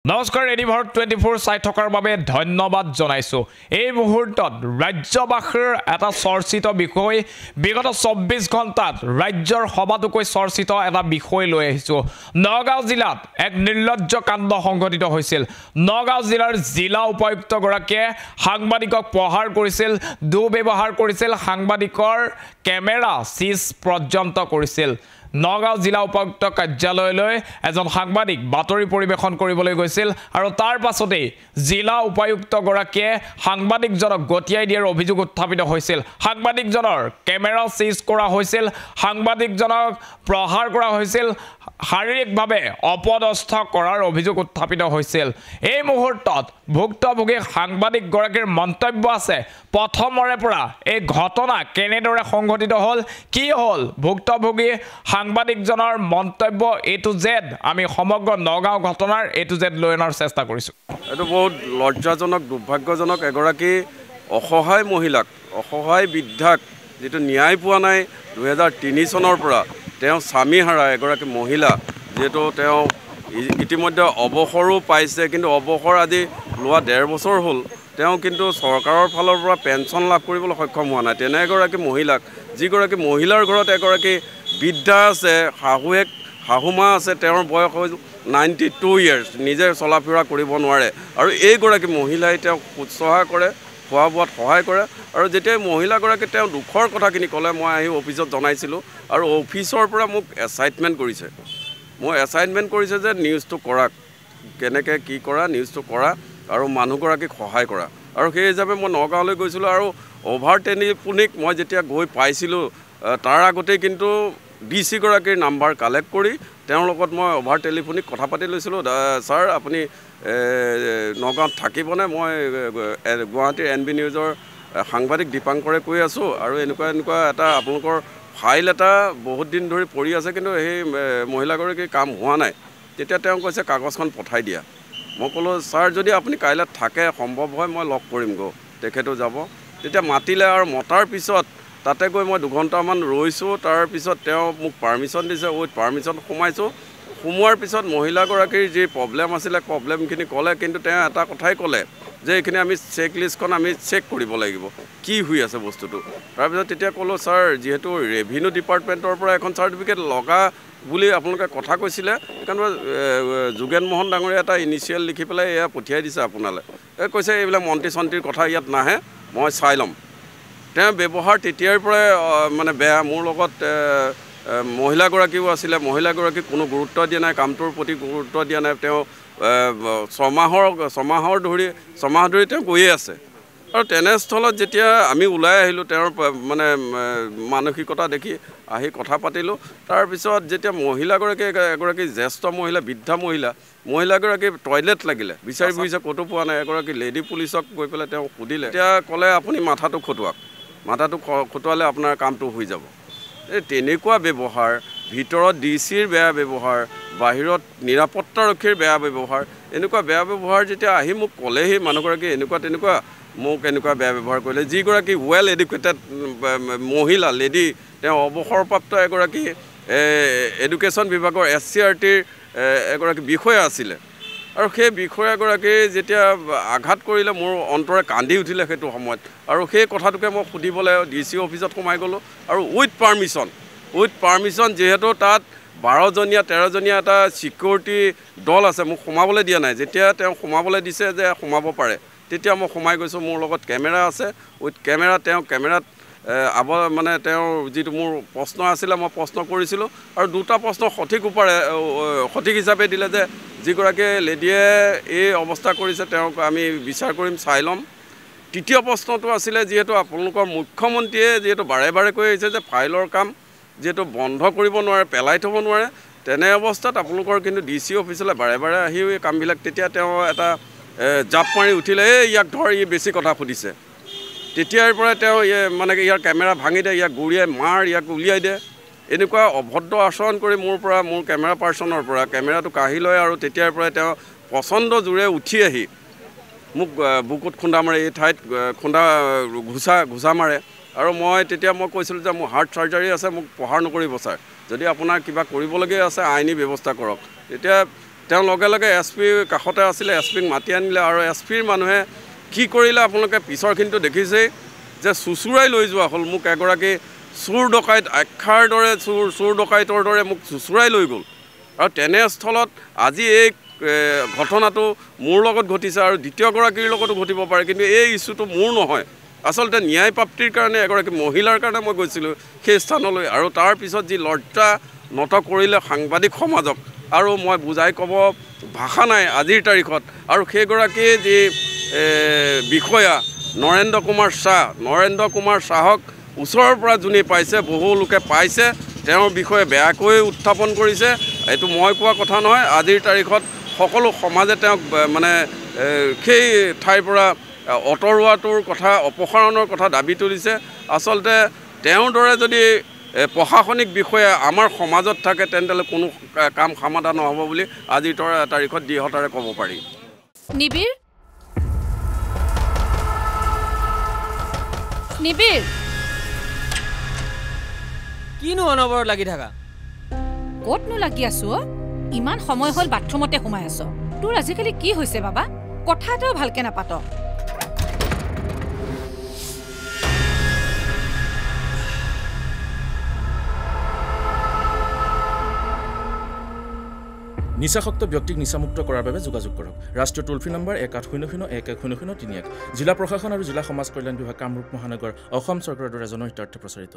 নমস্কাৰ এডি ভাৰত 24 চাই থকাৰ বাবে ধন্যবাদ জনাইছো। এই মুহূৰ্তত ৰাজ্যবাসীৰ এটা চৰ্চিত বিষয় বিগত 24 ঘণ্টাত ৰাজ্যৰ সবাতোকৈ চৰ্চিত এটা বিষয় লৈ আহিছো। নগাঁও জিলাত এক নিৰ্লজ্জ কাণ্ড সংঘটিত হৈছিল। নগাঁও জিলাৰ জিলা উপায়ুক্ত গৰাকীয়ে সাংবাদিকক প্ৰহাৰ কৰিছিল, দুৰ্ব্যৱহাৰ কৰিছিল, সাংবাদিকৰ কেমেৰা চিজ পৰ্যন্ত কৰিছিল। নগাঁও জিলা উপায়ুক্ত কাৰ্যালয়লৈ এজন সাংবাদিক বাতৰি পৰিৱেশন কৰিবলৈ গৈছিল আৰু তাৰ পাছতেই জিলা উপায়ুক্ত গৰাকীয়ে সাংবাদিকজনক গতিয়াই দিয়াৰ অভিযোগ উত্থাপিত হৈছিল। সাংবাদিকজনৰ কেমেৰা চিজ কৰা হৈছিল, সাংবাদিকজনক প্ৰহাৰ কৰা হৈছিল, শাৰীৰিকভাৱে অপদস্থ কৰাৰ অভিযোগ উত্থাপিত হৈছিল। এই মুহূৰ্তত ভুক্তভোগী সাংবাদিক গৰাকীৰ মন্তব্য আছে প্ৰথমৰে পৰা এই ঘটনা কেনেদৰে সংঘটিত হ'ল, কি হ'ল, ভুক্তভোগী সাংবাদিকজনৰ মন্তব্য এ টু জেড আমি সমগ্ৰ নগাঁও ঘটনাৰ এ টু জেড লৈ অনাৰ চেষ্টা কৰিছোঁ। এইটো বহুত লজ্জাজনক, দুৰ্ভাগ্যজনক। এগৰাকী অসহায় মহিলাক, অসহায় বৃদ্ধাক যিটো ন্যায় পোৱা নাই 2003 চনৰ পৰা তেওঁ স্বামীহাৰা এগৰাকী মহিলা, যিহেতু তেওঁ ইতিমধ্যে অৱসৰো পাইছে, কিন্তু অৱসৰ আজি লোৱা 1.5 বছৰ হ'ল তেওঁ কিন্তু চৰকাৰৰ ফালৰ পৰা পেঞ্চন লাভ কৰিবলৈ সক্ষম হোৱা নাই। তেনে এগৰাকী মহিলাক, যিগৰাকী মহিলাৰ ঘৰত এগৰাকী বৃদ্ধা আছে, শাহুমা আছে, তেওঁৰ বয়স হ'ল 92 ইয়াৰ্ছ, নিজে চলা ফুৰা কৰিব নোৱাৰে আৰু এইগৰাকী মহিলাই তেওঁক শুশ্ৰূষা কৰে, খোৱা বোৱাত সহায় কৰে। আৰু যেতিয়া মহিলাগৰাকী তেওঁ দুখৰ কথাখিনি ক'লে, মই আহি অফিচত জনাইছিলোঁ আৰু অফিচৰ পৰা মোক এছাইনমেণ্ট কৰিছে যে নিউজটো কৰাক, কেনেকৈ কি কৰা, নিউজটো কৰা আৰু মানুহগৰাকীক সহায় কৰা। আৰু সেই হিচাপে মই নগাঁৱলৈ গৈছিলোঁ আৰু অভাৰ টেলিফোনিক মই যেতিয়া গৈ পাইছিলোঁ তাৰ আগতেই কিন্তু DC গৰাকীৰ নাম্বাৰ কালেক্ট কৰি তেওঁৰ লগত মই অভাৰ টেলিফোনিক কথা পাতি লৈছিলোঁ। ছাৰ আপুনি নগাঁৱত থাকিবনে? মই গুৱাহাটীৰ NB নিউজৰ সাংবাদিক দীপাংকৰে কৈ আছোঁ আৰু এনেকুৱা এটা আপোনালোকৰ ফাইল এটা বহুত দিন ধৰি পৰি আছে, কিন্তু সেই মহিলাগৰাকীৰ কাম হোৱা নাই। তেতিয়া তেওঁ কৈছে কাগজখন পঠাই দিয়া। মই ক'লোঁ ছাৰ যদি আপুনি কাইলৈ থাকে, সম্ভৱ হয় মই লগ কৰিম গৈ, তেখেতো যাব। তেতিয়া মাতিলে আৰু মতাৰ পিছত তাতে গৈ মই 2 ঘণ্টামান ৰৈছোঁ। তাৰপিছত তেওঁ মোক পাৰ্মিশ্যন দিছে, উইথ পাৰ্মিশ্যন সোমাইছোঁ। সোমোৱাৰ পিছত মহিলাগৰাকীৰ যি প্ৰব্লেম আছিলে প্ৰব্লেমখিনি ক'লে, কিন্তু তেওঁ এটা কথাই ক'লে যে এইখিনি আমি চেক লিষ্টখন আমি চেক কৰিব লাগিব, কি হৈ আছে বস্তুটো। তাৰপিছত তেতিয়া ক'লোঁ ছাৰ যিহেতু ৰেভিনিউ ডিপাৰ্টমেণ্টৰ পৰা এখন চাৰ্টিফিকেট লগা বুলি আপোনালোকে কথা কৈছিলে, সেইকাৰণে যোগেন মোহন ডাঙৰীয়া এটা ইনিচিয়েল লিখি পেলাই এয়া পঠিয়াই দিছে আপোনালৈ। কৈছে এইবিলাক মন্ত্ৰী চন্ত্ৰীৰ কথা ইয়াত নাহে, মই চাই ল'ম। তেওঁ ব্যৱহাৰ তেতিয়াৰ পৰাই মানে বেয়া। মোৰ লগত মহিলাগৰাকীও আছিলে, মহিলাগৰাকীক কোনো গুৰুত্ব দিয়া নাই, কামটোৰ প্ৰতি গুৰুত্ব দিয়া নাই। তেওঁ ছমাহ ধৰি তেওঁ গৈয়ে আছে। আৰু তেনেস্থলত যেতিয়া আমি ওলাই আহিলোঁ, তেওঁৰ মানে মানসিকতা দেখি আহি কথা পাতিলোঁ। তাৰপিছত যেতিয়া এগৰাকী জ্যেষ্ঠ মহিলা, বৃদ্ধা মহিলাগৰাকী টয়লেট লাগিলে, বিচাৰি ফুৰিছে, ক'তো পোৱা নাই। এগৰাকী লেডি পুলিচক গৈ পেলাই তেওঁ সুধিলে, তেতিয়া ক'লে আপুনি মাথাটো খটুৱাওক, মাথাটো খটুৱালে আপোনাৰ কামটো হৈ যাব। এই তেনেকুৱা ব্যৱহাৰ, ভিতৰত DCৰ বেয়া ব্যৱহাৰ, বাহিৰত নিৰাপত্তাৰক্ষীৰ বেয়া ব্যৱহাৰ, এনেকুৱা বেয়া ব্যৱহাৰ যেতিয়া আহি মোক ক'লেহি মানুহগৰাকী তেনেকুৱা মোক এনেকুৱা বেয়া ব্যৱহাৰ কৰিলে। যিগৰাকী ৱেল এডুকেটেড মহিলা, লেডি, তেওঁ অৱসৰপ্ৰাপ্ত এগৰাকী এডুকেশ্যন বিভাগৰ SCRTৰ এগৰাকী বিষয়া আছিলে। আৰু সেই বিষয়াগৰাকী যেতিয়া আঘাত কৰিলে, মোৰ অন্তৰে কান্দি উঠিলে সেইটো সময়ত। আৰু সেই কথাটোকে মই সুধিবলৈ DC অফিচত সোমাই গ'লোঁ আৰু উইথ পাৰ্মিশ্যন যিহেতু তাত 13জনীয়া এটা ছিকিউৰিটি দল আছে, মোক সোমাবলৈ দিয়া নাই। যেতিয়া তেওঁ সোমাবলৈ দিছে যে সোমাব পাৰে, তেতিয়া মই সোমাই গৈছোঁ। মোৰ লগত কেমেৰা আছে, উইথ কেমেৰা। তেওঁ কেমেৰাত মানে তেওঁৰ যিটো মোৰ প্ৰশ্ন আছিলে মই প্ৰশ্ন কৰিছিলোঁ আৰু 2টা প্ৰশ্ন সঠিক হিচাপে দিলে যে যিগৰাকী লেডিয়ে এই অৱস্থা কৰিছে তেওঁক আমি বিচাৰ কৰিম, চাই ল'ম। 3য় প্ৰশ্নটো আছিলে, যিহেতু আপোনালোকৰ মুখ্যমন্ত্ৰীয়ে যিহেতু বাৰে কৈ আহিছে যে ফাইলৰ কাম যিহেতু বন্ধ কৰিব নোৱাৰে, পেলাই থ'ব নোৱাৰে, তেনে অৱস্থাত আপোনালোকৰ কিন্তু DC অফিচলৈ বাৰে আহিও এই কামবিলাক। তেতিয়া তেওঁ এটা জাপ মাৰি উঠিলে, ইয়াক ধৰ, ই বেছি কথা সুধিছে। তেতিয়াৰ পৰাই তেওঁ মানে ইয়াৰ কেমেৰা ভাঙি দিয়ে, ইয়াক গুৰিয়াই মাৰ, ইয়াক উলিয়াই দিয়ে। এনেকুৱা অভদ্ৰ আচৰণ কৰি মোৰ কেমেৰা পাৰ্চনৰ পৰা কেমেৰাটো কাঢ়ি লয়। আৰু তেতিয়াৰ পৰাই তেওঁ প্ৰচণ্ড জোৰে উঠি আহি মোক বুকুত খুন্দা মাৰে, এই ঠাইত ঘোচা মাৰে। আৰু তেতিয়া মই কৈছিলোঁ যে মোৰ হাৰ্ট চাৰ্জাৰী আছে, মোক প্ৰহাৰ নকৰিব ছাৰ, যদি আপোনাৰ কিবা কৰিবলগীয়া আছে আইনী ব্যৱস্থা কৰক। তেতিয়া তেওঁ লগে লগে এছ পি কাষতে আছিলে, এছ পিক মাতি আনিলে আৰু এছ পিৰ মানুহে কি কৰিলে আপোনালোকে পিছৰখিনিতো দেখিছেই যে চুচুৰাই লৈ যোৱা হ'ল। মোক এগৰাকী চোৰ ডকাইত আখ্যাৰ দৰে চোৰ ডকাইতৰ দৰে মোক চুচুৰাই লৈ গ'ল। আৰু তেনেস্থলত আজি এই ঘটনাটো মোৰ লগত ঘটিছে আৰু দ্বিতীয়গৰাকীৰ লগতো ঘটিব পাৰে, কিন্তু এই ইছ্যুটো মোৰ নহয়। আচলতে ন্যায় প্ৰাপ্তিৰ কাৰণে এগৰাকী মহিলাৰ কাৰণে মই গৈছিলোঁ সেই স্থানলৈ, আৰু তাৰপিছত যি লজ্জা নত কৰিলে সাংবাদিক সমাজক, আৰু মই বুজাই ক'ব ভাষা নাই আজিৰ তাৰিখত। আৰু সেইগৰাকী যি বিষয়া নৰেন্দ্ৰ কুমাৰ শ্বাহক ওচৰৰ পৰা যোনে পাইছে, বহু লোকে পাইছে, তেওঁৰ বিষয়ে বেয়াকৈ উত্থাপন কৰিছে। এইটো মই কোৱা কথা নহয়, আজিৰ তাৰিখত সকলো সমাজে তেওঁক মানে সেই ঠাইৰ পৰা অঁতৰোৱাটোৰ কথা, অপসাৰণৰ কথা দাবী তুলিছে। আচলতে তেওঁৰ দৰে যদি প্ৰশাসনিক বিষয়া আমাৰ সমাজত থাকে তেন্তে কোনো কাম সমাধান নহ'ব বুলি আজিৰ তাৰিখত দৃঢ়তাৰে ক'ব পাৰি। নিবিৰ কিনো অনবৰত লাগি থাকা? ক'তনো লাগি আছো? ইমান সময় হ'ল বাথৰুমতে সোমাই আছ। তোৰ আজিকালি কি হৈছে বাবা? কথা এটাও ভালকে নাপাত। নিচাসক্ত ব্যক্তিক নিচামুক্ত কৰাৰ বাবে যোগাযোগ কৰক। ৰাষ্ট্ৰীয় টোল ফ্ৰী নম্বৰ 1800-1100-31। জিলা প্ৰশাসন আৰু জিলা সমাজ কল্যাণ বিভাগ, কামৰূপ মহানগৰ, অসম চৰকাৰৰ দ্বাৰা জনহিতাৰ্থে প্ৰচাৰিত।